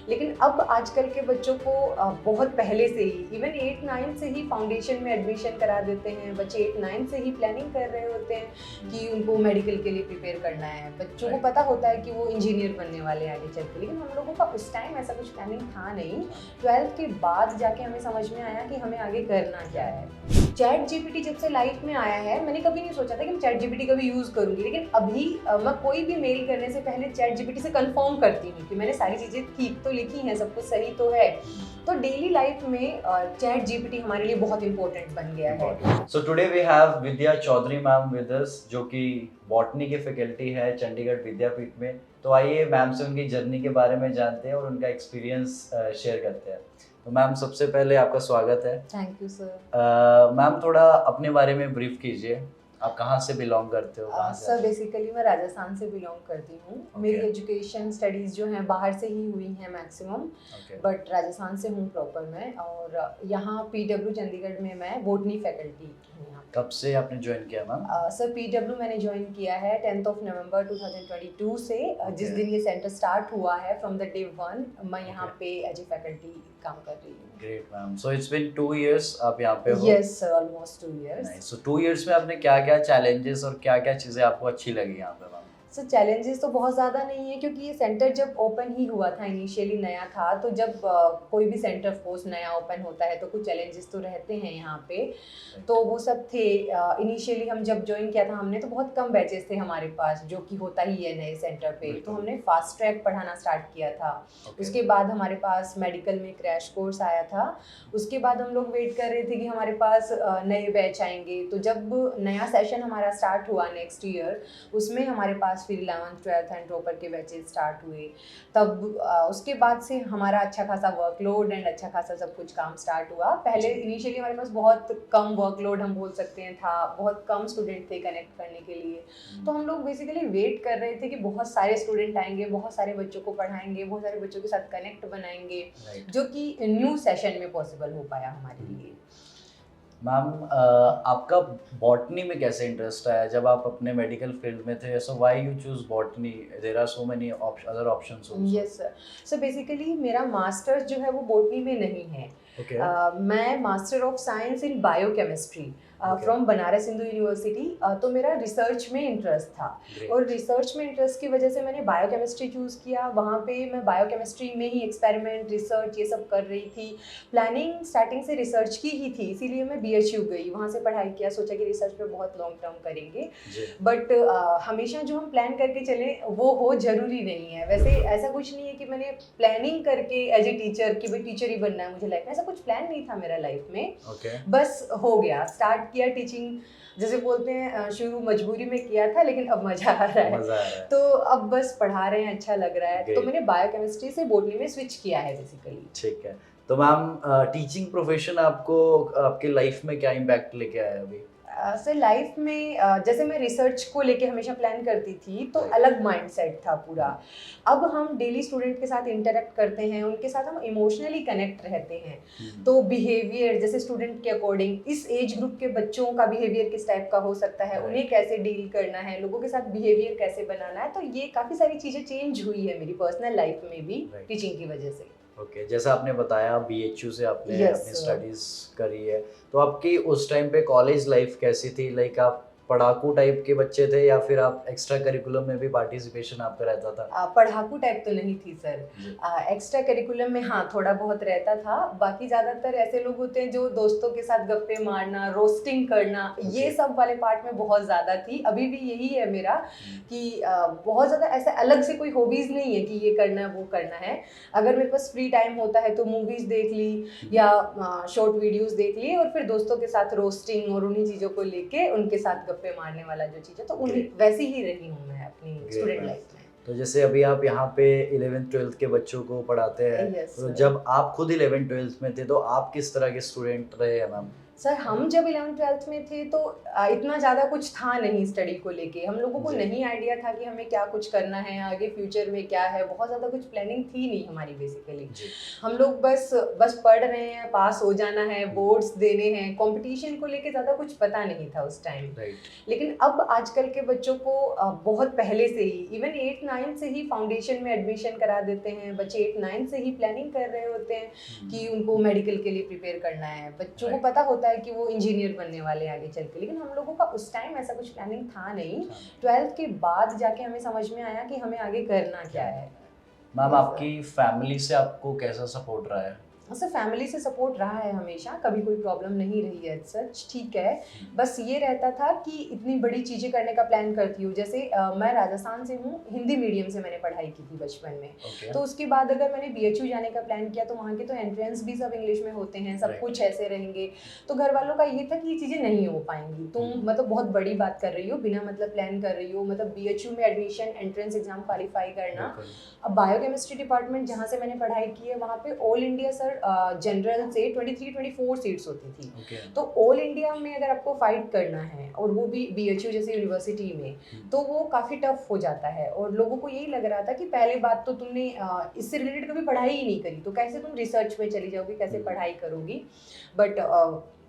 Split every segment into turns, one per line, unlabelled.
लेकिन अब आजकल के बच्चों को बहुत पहले से ही इवन 8-9 से ही फाउंडेशन में एडमिशन करा देते हैं। बच्चे 8-9 से ही प्लानिंग कर रहे होते हैं कि उनको मेडिकल के लिए प्रिपेयर करना है। बच्चों को पता होता है कि वो इंजीनियर बनने वाले हैं आगे चल के, लेकिन हम लोगों का उस टाइम ऐसा कुछ प्लानिंग था नहीं। 12th के बाद जाके हमें समझ में आया कि हमें आगे करना क्या है। चैट जीपीटी जब से लाइफ में आया है, मैंने कभी नहीं सोचा था कि मैं चैट जीपीटी कभी यूज़ करूँगी, लेकिन अभी मैं कोई भी मेल करने से पहले चैट जीपीटी से कंफर्म करती हूँ कि मैंने सारी चीज़ें ठीक तो लिखी हैं, सब कुछ सही तो है। तो डेली लाइफ में चैट जीपीटी हमारे लिए बहुत इंपॉर्टेंट बन गया है।
So today we have Vidya Chaudhary ma'am with us, जो कि बॉटनी के फैकल्टी है चंडीगढ़ विद्यापीठ में। तो आइए मैम से उनकी जर्नी के बारे में जानते हैं और उनका एक्सपीरियंस शेयर करते हैं। तो मैम, सबसे पहले आपका स्वागत है।
Thank you sir.
मैम, थोड़ा अपने बारे में ब्रीफ कीजिए। आप कहाँ से बिलोंग करते हो?
सर बेसिकली मैं राजस्थान से बिलोंग करती हूँ। मेरी एजुकेशन स्टडीज़ जो हैं बाहर से ही हुई हैं मैक्सिमम, बट राजस्थान से हूँ प्रॉपर मैं। और यहाँ पीडब्ल्यू चंडीगढ़ में मैं बॉटनी फैकल्टी हूँ।
कब से आपने ज्वाइन किया मैम?
सर पीडब्ल्यू मैंने ज्वाइन किया है 10th नवंबर 2022 से। जिस दिन ये सेंटर स्टार्ट हुआ है, फ्रॉम द डे 1 मैं यहाँ पे एज ए फैकल्टी काम कर रही हूँ।
Great ma'am. So it's been 2 years आप यहाँ पे हो?
Yes sir, almost 2 years।
सो 2 years में आपने क्या क्या चैलेंजेस और क्या क्या चीज़ें आपको अच्छी लगी यहाँ पे मैम?
सो चैलेंजेस तो बहुत ज़्यादा नहीं है, क्योंकि ये सेंटर जब ओपन ही हुआ था, इनिशियली नया था। तो जब कोई भी सेंटर ऑफ कोर्स नया ओपन होता है तो कुछ चैलेंजेस तो रहते हैं यहाँ पे। तो वो सब थे। इनिशियली हम जब ज्वाइन किया था हमने, तो बहुत कम बैचेस थे हमारे पास, जो कि होता ही है नए सेंटर पे। तो हमने फास्ट ट्रैक पढ़ाना स्टार्ट किया था। उसके बाद हमारे पास मेडिकल में क्रैश कोर्स आया था। उसके बाद हम लोग वेट कर रहे थे कि हमारे पास नए बैच आएंगे। तो जब नया सेशन हमारा स्टार्ट हुआ नेक्स्ट ईयर, उसमें हमारे पास फिर 11th 12th एंड टॉपर के बैचेस स्टार्ट हुए। तब उसके बाद से हमारा अच्छा खासा वर्कलोड एंड अच्छा खासा सब कुछ काम स्टार्ट हुआ। पहले इनिशियली हमारे पास बहुत कम वर्कलोड हम बोल सकते हैं था, बहुत कम स्टूडेंट थे कनेक्ट करने के लिए। तो हम लोग बेसिकली वेट कर रहे थे कि बहुत सारे स्टूडेंट आएंगे, बहुत सारे बच्चों को पढ़ाएंगे, बहुत सारे बच्चों के साथ कनेक्ट बनाएंगे, जो कि न्यू सेशन में पॉसिबल हो पाया हमारे लिए।
मैम, आपका बॉटनी में कैसे इंटरेस्ट आया जब आप अपने मेडिकल फील्ड में थे? So why you choose botany? There are so many other options also.
Yes sir. So basically मेरा मास्टर्स जो है वो बॉटनी में नहीं है। मैं master of science in biochemistry from Banaras Hindu university. तो मेरा रिसर्च में इंटरेस्ट था। और रिसर्च में इंटरेस्ट की वजह से मैंने बायोकेमिस्ट्री चूज़ किया। वहाँ पे मैं बायोकेमिस्ट्री में ही एक्सपेरिमेंट, रिसर्च ये सब कर रही थी। प्लानिंग स्टार्टिंग से रिसर्च की ही थी, इसीलिए मैं बीएचयू गई, वहाँ से पढ़ाई किया। सोचा कि रिसर्च पे बहुत लॉन्ग टर्म करेंगे, बट हमेशा जो हम प्लान करके चले वो हो ज़रूरी नहीं है। वैसे ऐसा कुछ नहीं है कि मैंने प्लानिंग करके एज ए टीचर कि भाई टीचर ही बनना है मुझे लाइफ में, ऐसा कुछ प्लान नहीं था मेरा लाइफ में। बस हो गया, स्टार्ट किया टीचिंग। जैसे बोलते हैं शुरू मजबूरी में किया था, लेकिन अब मजा आ रहा है। तो अब बस पढ़ा रहे हैं, अच्छा लग रहा है। तो मैंने बायोकेमिस्ट्री से बॉटनी में स्विच किया है बेसिकली।
ठीक है। तो मैम, टीचिंग प्रोफेशन आपको आपके लाइफ में क्या इम्पैक्ट लेके आया अभी?
सर लाइफ में जैसे मैं रिसर्च को लेके हमेशा प्लान करती थी, तो अलग माइंडसेट था पूरा। अब हम डेली स्टूडेंट के साथ इंटरेक्ट करते हैं, उनके साथ हम इमोशनली कनेक्ट रहते हैं। तो बिहेवियर जैसे स्टूडेंट के अकॉर्डिंग, इस एज ग्रुप के बच्चों का बिहेवियर किस टाइप का हो सकता है, उन्हें कैसे डील करना है, लोगों के साथ बिहेवियर कैसे बनाना है। तो ये काफ़ी सारी चीज़ें चेंज हुई है मेरी पर्सनल लाइफ में भी टीचिंग की वजह से।
जैसा आपने बताया बीएचयू से आपने अपनी स्टडीज करी है, तो आपकी उस टाइम पे कॉलेज लाइफ कैसी थी? लाइक आप पढ़ाकू टाइप के बच्चे थे या फिर आप एक्स्ट्रा करिकुलम में भी पार्टिसिपेशन आपका रहता था?
पढ़ाकू टाइप तो नहीं थी सर। एक्स्ट्रा करिकुलम में हाँ थोड़ा बहुत रहता था। बाकी ज़्यादातर ऐसे लोग होते हैं जो दोस्तों के साथ गप्पे मारना, रोस्टिंग करना, ये सब वाले पार्ट में बहुत ज़्यादा थी। अभी भी यही है मेरा कि बहुत ज़्यादा ऐसे अलग से कोई हॉबीज़ नहीं है कि ये करना है वो करना है। अगर मेरे पास फ्री टाइम होता है तो मूवीज़ देख ली या शॉर्ट वीडियोज़ देख ली, और फिर दोस्तों के साथ रोस्टिंग और उन्हीं चीज़ों को लेके उनके साथ पे मारने वाला जो चीज़ है, तो उन्हीं वैसी ही रही हूँ मैं अपनी स्टूडेंट लाइफ में।
तो जैसे अभी आप यहाँ पे 11th 12th के बच्चों को पढ़ाते हैं, तो जब आप खुद 11th 12th में थे तो आप किस तरह के स्टूडेंट रहे हैं मैम?
सर हम जब 11th-12th में थे तो इतना ज़्यादा कुछ था नहीं स्टडी को लेके, हम लोगों को
जी।
नहीं आइडिया था कि हमें क्या कुछ करना है आगे फ्यूचर में क्या है, बहुत ज़्यादा कुछ प्लानिंग थी नहीं हमारी बेसिकली।
जी।
हम लोग बस पढ़ रहे हैं, पास हो जाना है, बोर्ड्स देने हैं, कंपटीशन को लेके ज़्यादा कुछ पता नहीं था उस टाइम।
राइट।
लेकिन अब आजकल के बच्चों को बहुत पहले से ही इवन 8-9 से ही फाउंडेशन में एडमिशन करा देते हैं, बच्चे 8-9 से ही प्लानिंग कर रहे होते हैं कि उनको मेडिकल के लिए प्रिपेयर करना है, बच्चों को
Right.
पता होता है कि वो इंजीनियर बनने वाले हैं आगे चल के। लेकिन हम लोगों का उस टाइम ऐसा कुछ प्लानिंग था नहीं, 12th के बाद जाके हमें समझ में आया कि हमें आगे करना क्या है।
मैम
Yes,
आपकी फैमिली से आपको कैसा सपोर्ट रहा है?
सर फैमिली से सपोर्ट रहा है हमेशा, कभी कोई प्रॉब्लम नहीं रही है सच, ठीक है। बस ये रहता था कि इतनी बड़ी चीज़ें करने का प्लान करती हूँ, जैसे मैं राजस्थान से हूँ, हिंदी मीडियम से मैंने पढ़ाई की थी बचपन में।
ओके।
तो उसके बाद अगर मैंने BHU जाने का प्लान किया तो वहाँ के तो एंट्रेंस भी सब इंग्लिश में होते हैं, सब
Right.
कुछ ऐसे रहेंगे। तो घर वालों का ये था कि ये चीज़ें नहीं हो पाएंगी, तुम मतलब बहुत बड़ी बात कर रही हो, बिना मतलब प्लान कर रही हो, मतलब BHU में एडमिशन एंट्रेंस एग्जाम क्वालिफाई करना। अब बायोकेमिस्ट्री डिपार्टमेंट जहाँ से मैंने पढ़ाई की है वहाँ पे ऑल इंडिया सर जनरल से 23-24 सीट्स होती थी।
ओके।
तो ऑल इंडिया में अगर आपको फाइट करना है और वो भी BHU जैसे यूनिवर्सिटी में, तो वो काफ़ी टफ हो जाता है। और लोगों को यही लग रहा था कि पहली बात तो तुमने इससे रिलेटेड कभी पढ़ाई ही नहीं करी, तो कैसे तुम रिसर्च में चली जाओगी, कैसे पढ़ाई करोगी। बट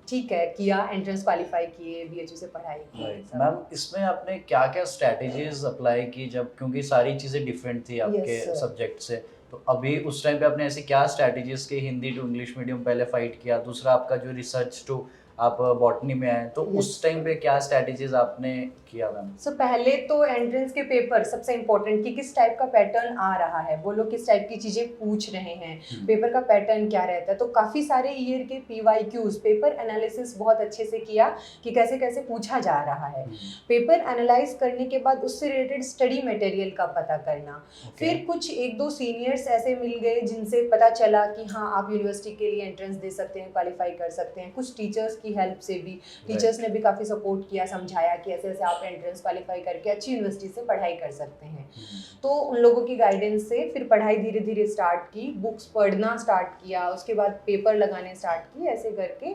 ठीक है, किया, एंट्रेंस क्वालिफाई किए, BHU से पढ़ाई की।
मैम इसमें आपने क्या क्या स्ट्रैटेजीज अप्लाई की, जब क्योंकि सारी चीज़ें डिफरेंट थी आपके
Yes, sir.
सब्जेक्ट से, तो अभी उस टाइम पे आपने ऐसी क्या स्ट्रैटेजीज की, हिंदी टू इंग्लिश मीडियम पहले फाइट किया, दूसरा आपका जो रिसर्च टू आप बॉटनी में आए, तो
Yes.
उस टाइम पे क्या स्ट्रैटेजीज आपने किया मैम?
सो पहले तो एंट्रेंस के पेपर सबसे इम्पोर्टेंट कि किस टाइप का पैटर्न आ रहा है, वो लोग किस टाइप की चीज़ें पूछ रहे हैं, पेपर का पैटर्न क्या रहता है। तो काफ़ी सारे ईयर के PYQs पेपर एनालिसिस बहुत अच्छे से किया कि कैसे कैसे पूछा जा रहा है। पेपर एनालाइज करने के बाद उससे रिलेटेड स्टडी मटेरियल का पता करना। फिर कुछ 1-2 सीनियर्स ऐसे मिल गए जिनसे पता चला कि हाँ आप यूनिवर्सिटी के लिए एंट्रेंस दे सकते हैं, क्वालिफाई कर सकते हैं। कुछ टीचर्स की हेल्प से भी, टीचर्स ने भी काफ़ी सपोर्ट किया, समझाया कि ऐसे ऐसे आप एंट्रेंस क्वालिफाई करके अच्छी यूनिवर्सिटी से पढ़ाई कर सकते हैं। तो उन लोगों की गाइडेंस से फिर पढ़ाई धीरे धीरे स्टार्ट की, बुक्स पढ़ना स्टार्ट किया, उसके बाद पेपर लगाने स्टार्ट किए, ऐसे करके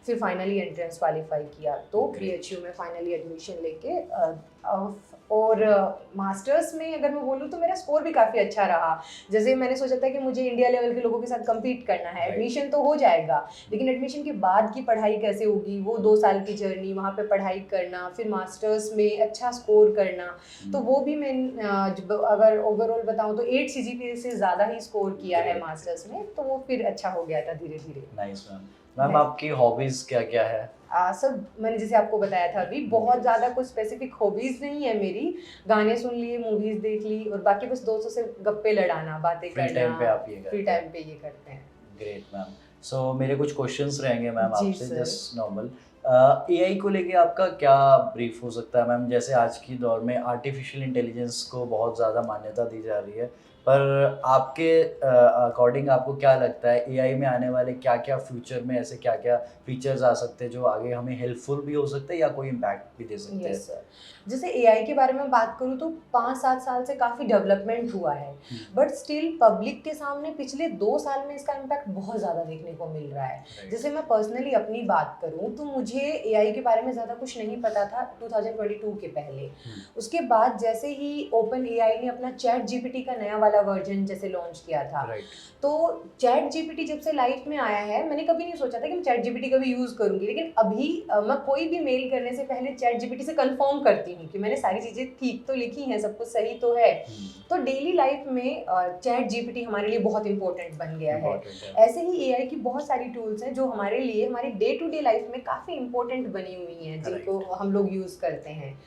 फिर फाइनली एंट्रेंस क्वालिफाई किया। तो BHU में फाइनली एडमिशन लेके और मास्टर्स में अगर मैं बोलूँ तो मेरा स्कोर भी काफ़ी अच्छा रहा। जैसे मैंने सोचा था कि मुझे इंडिया लेवल के लोगों के साथ कम्पीट करना है, एडमिशन तो हो जाएगा, लेकिन एडमिशन के बाद की पढ़ाई कैसे होगी, वो 2 साल की जर्नी, वहाँ पे पढ़ाई करना, फिर मास्टर्स में अच्छा स्कोर करना। तो वो भी मैं अगर ओवरऑल बताऊँ तो 8 CGPA से ज़्यादा ही स्कोर किया है मास्टर्स में, तो वो फिर अच्छा हो गया था धीरे धीरे।
Nice ma'am. मैम आपकी हॉबीज क्या क्या है?
सर मैंने जैसे आपको बताया था अभी, बहुत ज़्यादा कुछ स्पेसिफिक हॉबीज़ नहीं है मेरी। गाने सुन लिए, मूवीज़ देख ली, और बाकी बस दोस्तों से गप्पे लड़ाना, बातें करना।
फ्री टाइम पे आप ये करते हैं?
फ्री टाइम पे ये करते हैं।
Great ma'am. सो मेरे कुछ क्वेश्चंस रहेंगे मैम
जी
आपसे,
सर।
Just normal. AI को लेके आपका क्या ब्रीफ हो सकता है मैम? जैसे आज की दौर में आर्टिफिशियल इंटेलिजेंस को बहुत ज़्यादा मान्यता दी जा रही है, पर आपके अकॉर्डिंग आपको क्या लगता है AI में आने वाले क्या क्या फ्यूचर में ऐसे क्या क्या फीचर्स आ सकते हैं जो आगे हमें हेल्पफुल भी हो सकते हैं या कोई इम्पैक्ट भी दे सकते हैं?
Yes sir. जैसे AI के बारे में बात करूँ तो 5-7 साल से काफ़ी डेवलपमेंट हुआ है, बट स्टिल पब्लिक के सामने पिछले 2 साल में इसका इम्पैक्ट बहुत ज़्यादा देखने को मिल रहा है। जैसे मैं पर्सनली अपनी बात करूँ तो मुझे AI के बारे में ज़्यादा कुछ नहीं पता था 2022 के पहले। उसके बाद जैसे ही OpenAI ने अपना ChatGPT का नया वाला वर्जन जैसे लॉन्च किया था, तो ChatGPT जब से लाइफ में आया है, मैंने कभी नहीं सोचा था कि मैं ChatGPT कभी यूज़ करूँगी, लेकिन अभी मैं कोई भी मेल करने से पहले ChatGPT से कंफर्म करती हूँ कि मैंने सारी चीज़ें ठीक तो लिखी हैं, सब कुछ सही तो है। तो डेली लाइफ में ChatGPT हमारे लिए बहुत इंपॉर्टेंट बन गया है। ऐसे ही AI की बहुत सारी टूल्स हैं जो हमारे लिए हमारी डे टू डे लाइफ में काफ़ी इंपॉर्टेंट बनी हुई हैं, जिनको हम लोग यूज़ करते हैं।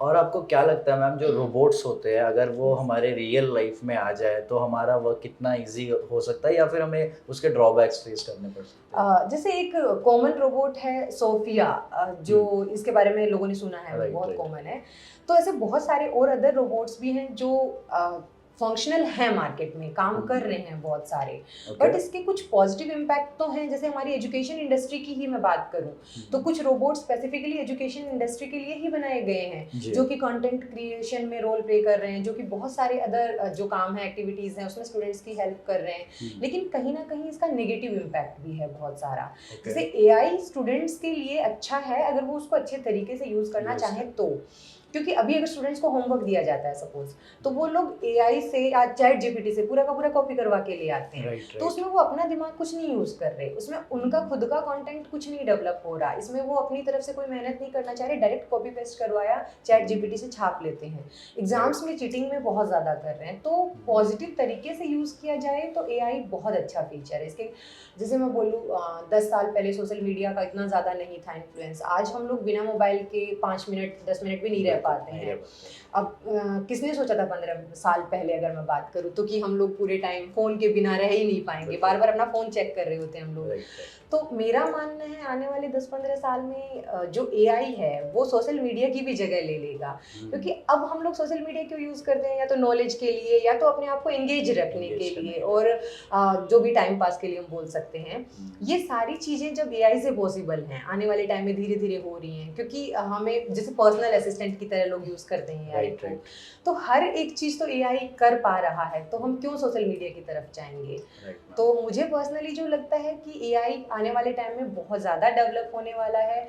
और आपको क्या लगता है मैम, जो रोबोट्स होते हैं अगर वो हमारे रियल लाइफ में आ जाए तो हमारा वर्क कितना इजी हो सकता है, या फिर हमें उसके ड्रॉबैक्स फेस करने पड़ सकते हैं?
जैसे एक कॉमन रोबोट है सोफिया, जो इसके बारे में लोगों ने सुना है, वो बहुत कॉमन है। तो ऐसे बहुत सारे और अदर रोबोट्स भी हैं जो फंक्शनल है, मार्केट में काम कर रहे हैं बहुत सारे,
Okay.
बट इसके कुछ पॉजिटिव इम्पैक्ट तो हैं। जैसे हमारी एजुकेशन इंडस्ट्री की ही मैं बात करूं तो कुछ रोबोट स्पेसिफिकली एजुकेशन इंडस्ट्री के लिए ही बनाए गए हैं,
जी।
जो कि कंटेंट क्रिएशन में रोल प्ले कर रहे हैं, जो कि बहुत सारे अदर जो काम है, एक्टिविटीज़ हैं, उसमें स्टूडेंट्स की हेल्प कर रहे हैं। लेकिन कहीं ना कहीं इसका नेगेटिव इम्पैक्ट भी है बहुत सारा।
Okay.
जैसे एआई स्टूडेंट्स के लिए अच्छा है अगर वो उसको अच्छे तरीके से यूज़ करना चाहें तो, क्योंकि अभी अगर स्टूडेंट्स को होमवर्क दिया जाता है सपोज, तो वो लोग एआई से या चैट जीपीटी से पूरा का पूरा कॉपी करवा के ले आते हैं। तो उसमें वो अपना दिमाग कुछ नहीं यूज़ कर रहे, उसमें उनका खुद का कंटेंट कुछ नहीं डेवलप हो रहा, इसमें वो अपनी तरफ से कोई मेहनत नहीं करना चाह रहे, डायरेक्ट कॉपी पेस्ट करवाया चैट जीपीटी से छाप लेते हैं। एग्जाम्स में चीटिंग में बहुत ज़्यादा कर रहे हैं। तो पॉजिटिव तरीके से यूज़ किया जाए तो एआई बहुत अच्छा फीचर है इसके। जैसे मैं बोलूँ 10 साल पहले सोशल मीडिया का इतना ज़्यादा नहीं था इन्फ्लुएंस, आज हम लोग बिना मोबाइल के 5 मिनट 10 मिनट भी नहीं रह पाते हैं। अब किसने सोचा था 15 साल पहले अगर मैं बात करूँ तो कि हम लोग पूरे टाइम फ़ोन के बिना रह ही नहीं पाएंगे, बार बार अपना फ़ोन चेक कर रहे होते हैं हम लोग। तो मेरा मानना है आने वाले 10-15 साल में जो एआई है वो सोशल मीडिया की भी जगह ले लेगा, क्योंकि अब हम लोग सोशल मीडिया क्यों यूज़ करते हैं, या तो नॉलेज के लिए या तो अपने आप को एंगेज रखने के लिए, और जो भी टाइम पास के लिए हम बोल सकते हैं। ये सारी चीज़ें जब एआई से पॉसिबल हैं, आने वाले टाइम में धीरे धीरे हो रही हैं, क्योंकि हमें जैसे पर्सनल असिस्टेंट की तरह लोग यूज़ करते हैं एआई को, तो हर एक चीज़ तो एआई कर पा रहा है, तो हम क्यों सोशल मीडिया की तरफ जाएंगे। तो मुझे पर्सनली जो लगता है कि एआई आने वाले टाइम में बहुत ज़्यादा डेवलप होने वाला है।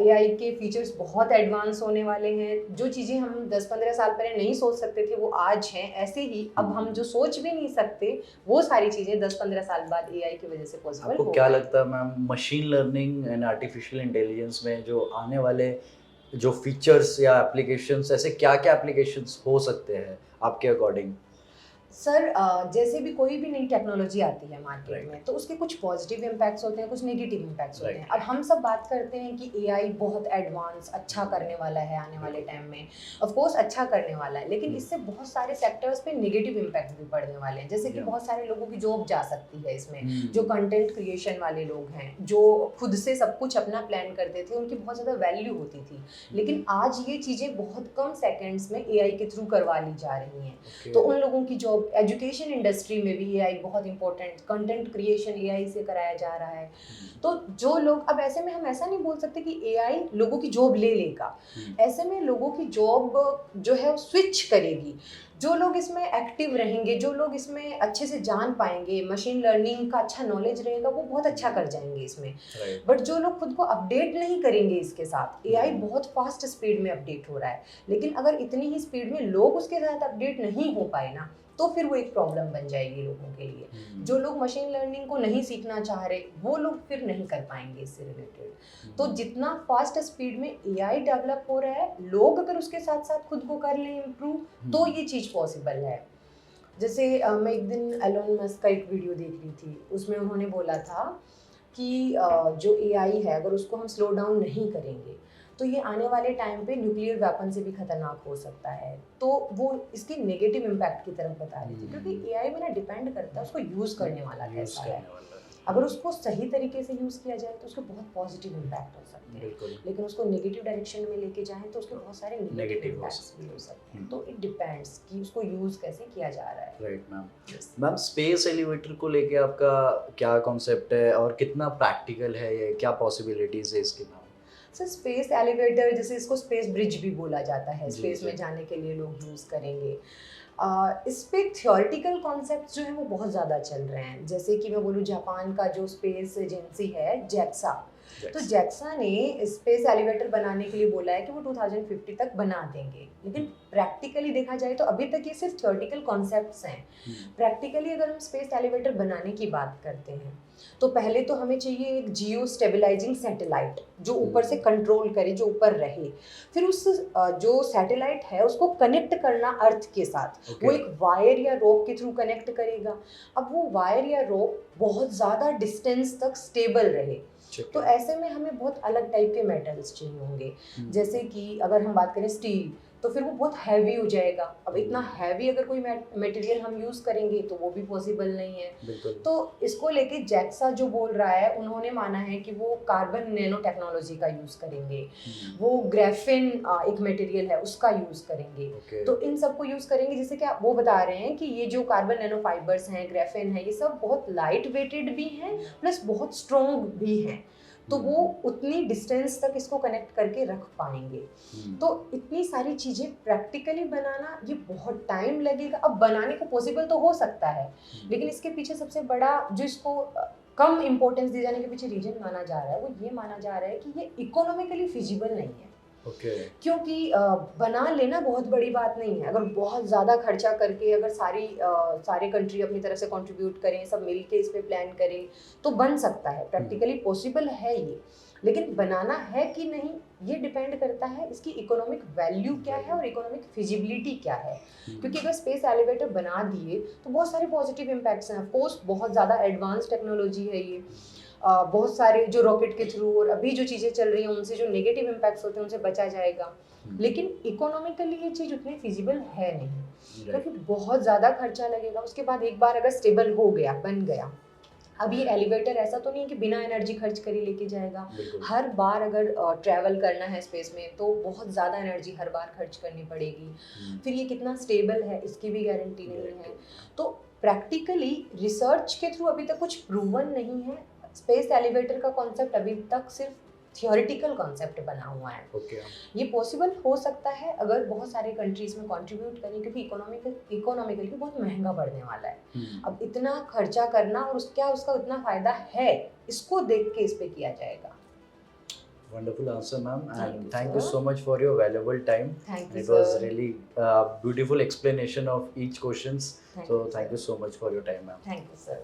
एआई के फीचर्स बहुत एडवांस होने वाले हैं, जो चीज़ें हम 10-15 साल पहले नहीं सोच सकते थे वो आज हैं। ऐसे ही अब हम जो सोच भी नहीं सकते वो सारी चीज़ें 10-15 साल बाद एआई की वजह से पॉसिबल हो।
आपको क्या लगता है ma'am, machine learning and artificial intelligence में जो आने वाले जो फीचर्स या एप्लीकेशंस, ऐसे क्या क्या एप्लीकेशंस हो सकते हैं आपके अकॉर्डिंग?
सर जैसे भी कोई भी नई टेक्नोलॉजी आती है मार्केट में तो उसके कुछ पॉजिटिव इम्पैक्ट्स होते हैं, कुछ नेगेटिव इम्पैक्ट्स होते हैं। अब हम सब बात करते हैं कि एआई बहुत एडवांस अच्छा करने वाला है आने वाले टाइम में, ऑफ कोर्स अच्छा करने वाला है, लेकिन इससे बहुत सारे सेक्टर्स पे नेगेटिव इम्पैक्ट भी पड़ने वाले हैं। जैसे कि बहुत सारे लोगों की जॉब जा सकती है इसमें, जो कंटेंट क्रिएशन वाले लोग हैं, जो खुद से सब कुछ अपना प्लान करते थे, उनकी बहुत ज़्यादा वैल्यू होती थी, लेकिन आज ये चीज़ें बहुत कम सेकेंड्स में एआई के थ्रू करवा ली जा रही हैं। तो उन लोगों की जॉब, एजुकेशन इंडस्ट्री में भी एआई बहुत इंपॉर्टेंट, कंटेंट क्रिएशन एआई से कराया जा रहा है। तो जो लोग, अब ऐसे में हम ऐसा नहीं बोल सकते कि एआई लोगों की जॉब ले लेगा, ऐसे में लोगों की जॉब जो है वो स्विच करेगी। जो लोग इसमें एक्टिव रहेंगे, जो लोग इसमें अच्छे से जान पाएंगे, मशीन लर्निंग का अच्छा नॉलेज रहेगा, वो बहुत अच्छा कर जाएंगे इसमें। बट जो लोग खुद को अपडेट नहीं करेंगे इसके साथ, एआई बहुत फास्ट स्पीड में अपडेट हो रहा है, लेकिन अगर इतनी ही स्पीड में लोग उसके साथ अपडेट नहीं हो पाए ना, तो फिर वो एक प्रॉब्लम बन जाएगी लोगों के लिए। जो लोग मशीन लर्निंग को नहीं सीखना चाह रहे वो लोग फिर नहीं कर पाएंगे इससे रिलेटेड। तो जितना फास्ट स्पीड में एआई डेवलप हो रहा है, लोग अगर उसके साथ साथ खुद को कर लें इम्प्रूव, तो ये चीज़ पॉसिबल है। जैसे मैं एक दिन एलोन मस्क का एक वीडियो देख रही थी, उसमें उन्होंने बोला था कि जो एआई है अगर उसको हम स्लो डाउन नहीं करेंगे तो ये आने वाले टाइम पे न्यूक्लियर वेपन से भी खतरनाक हो सकता है। तो वो इसकी नेगेटिव इम्पैक्ट की तरफ बता रही थी, क्योंकि एआई में ना डिपेंड करता है उसको यूज़ करने वाला कैसा है। अगर उसको सही तरीके से यूज़ किया जाए तो उसके बहुत पॉजिटिव इम्पैक्ट हो सकते हैं, लेकिन उसको नेगेटिव डायरेक्शन में लेके जाएं तो उसके बहुत सारे नेगेटिव इम्पैक्ट्स भी हो सकते हैं। तो इट डिपेंड्स कि उसको यूज़ कैसे किया जा रहा है।
Right ma'am. Ma'am, space elevator को लेके आपका क्या कॉन्सेप्ट है और कितना प्रैक्टिकल है ये, क्या पॉसिबिलिटीज है इसके? मैम
सर स्पेस एलिवेटर, जैसे इसको स्पेस ब्रिज भी बोला जाता है, स्पेस में जाने के लिए लोग यूज़ करेंगे। इस पे थियोरेटिकल कॉन्सेप्ट्स जो हैं वो बहुत ज़्यादा चल रहे हैं। जैसे कि मैं बोलूँ, जापान का जो स्पेस एजेंसी है जैक्सा, तो जैक्सा ने स्पेस एलिवेटर बनाने के लिए बोला है कि वो 2050 तक बना देंगे, लेकिन प्रैक्टिकली देखा जाए तो अभी तक ये सिर्फ थियोरेटिकल कॉन्सेप्ट्स हैं। प्रैक्टिकली अगर हम स्पेस एलिवेटर बनाने की बात करते हैं तो पहले तो हमें चाहिए एक जियो स्टेबलाइजिंग सैटेलाइट जो ऊपर से कंट्रोल करे, जो ऊपर रहे। फिर उस जो सैटेलाइट है उसको कनेक्ट करना अर्थ के साथ, वो एक वायर या रोप के थ्रू कनेक्ट करेगा। अब वो वायर या रोप बहुत ज़्यादा डिस्टेंस तक स्टेबल रहे, तो ऐसे में हमें बहुत अलग टाइप के मेटल्स चाहिए होंगे। जैसे कि अगर हम बात करें स्टील, तो फिर वो बहुत हैवी हो जाएगा। अब इतना हैवी अगर कोई मटेरियल हम यूज़ करेंगे तो वो भी पॉसिबल नहीं है।
बिल्कुल।
तो इसको लेके जैक्सा जो बोल रहा है, उन्होंने माना है कि वो कार्बन नैनो टेक्नोलॉजी का यूज़ करेंगे, वो ग्राफेन एक मटेरियल है उसका यूज़ करेंगे।
Okay.
तो इन सबको यूज़ करेंगे, जिससे कि वो बता रहे हैं कि ये जो कार्बन नैनो फाइबर्स हैं, ग्राफेन है, ये सब बहुत लाइट वेटेड भी हैं प्लस बहुत स्ट्रॉन्ग भी हैं। तो वो उतनी डिस्टेंस तक इसको कनेक्ट करके रख पाएंगे। तो इतनी सारी चीज़ें प्रैक्टिकली बनाना ये बहुत टाइम लगेगा। अब बनाने को पॉसिबल तो हो सकता है, लेकिन इसके पीछे सबसे बड़ा जो इसको कम इम्पोर्टेंस दिए जाने के पीछे रीजन माना जा रहा है, वो ये माना जा रहा है कि ये इकोनॉमिकली फिजिबल नहीं है। क्योंकि बना लेना बहुत बड़ी बात नहीं है। अगर बहुत ज़्यादा खर्चा करके अगर सारे कंट्री अपनी तरफ से कंट्रीब्यूट करें, सब मिल के इस पे प्लान करें, तो बन सकता है, प्रैक्टिकली पॉसिबल है ये। लेकिन बनाना है कि नहीं, ये डिपेंड करता है इसकी इकोनॉमिक वैल्यू क्या है और इकोनॉमिक फिजिबिलिटी क्या है। क्योंकि अगर स्पेस एलिवेटर बना दिए तो बहुत सारे पॉजिटिव इम्पैक्ट्स हैं। ऑफकोर्स बहुत ज़्यादा एडवांस टेक्नोलॉजी है ये, बहुत सारे जो रॉकेट के थ्रू और अभी जो चीज़ें चल रही हैं उनसे जो नेगेटिव इम्पैक्ट्स होते हैं उनसे बचा जाएगा। लेकिन इकोनॉमिकली ये चीज़ उतनी फिजिबल है नहीं, क्योंकि बहुत ज़्यादा खर्चा लगेगा। उसके बाद एक बार अगर स्टेबल हो गया, बन गया, अब ये एलिवेटर ऐसा तो नहीं है कि बिना एनर्जी खर्च कर ही लेके जाएगा। हर बार अगर ट्रैवल करना है स्पेस में तो बहुत ज़्यादा एनर्जी हर बार खर्च करनी पड़ेगी। फिर ये कितना स्टेबल है इसकी भी गारंटी नहीं है। तो प्रैक्टिकली रिसर्च के थ्रू अभी तक कुछ प्रूवन नहीं है। स्पेस एलिवेटर का कॉन्सेप्ट अभी तक सिर्फ थियोरेटिकल कॉन्सेप्ट बना हुआ है। ये पॉसिबल हो सकता है अगर बहुत सारे कंट्रीज में कंट्रीब्यूट करें, क्योंकि इकोनॉमिकली बहुत महंगा पड़ने वाला है। अब इतना खर्चा करना और उसका उतना फायदा है, इसको देख के इस पे किया जाएगा।
Wonderful answer, ma'am, and thank you so much for your valuable time.
Thank you,
It was
sir.
really beautiful explanation of each questions. So thank you so much for your time, ma'am.
Thank you, sir.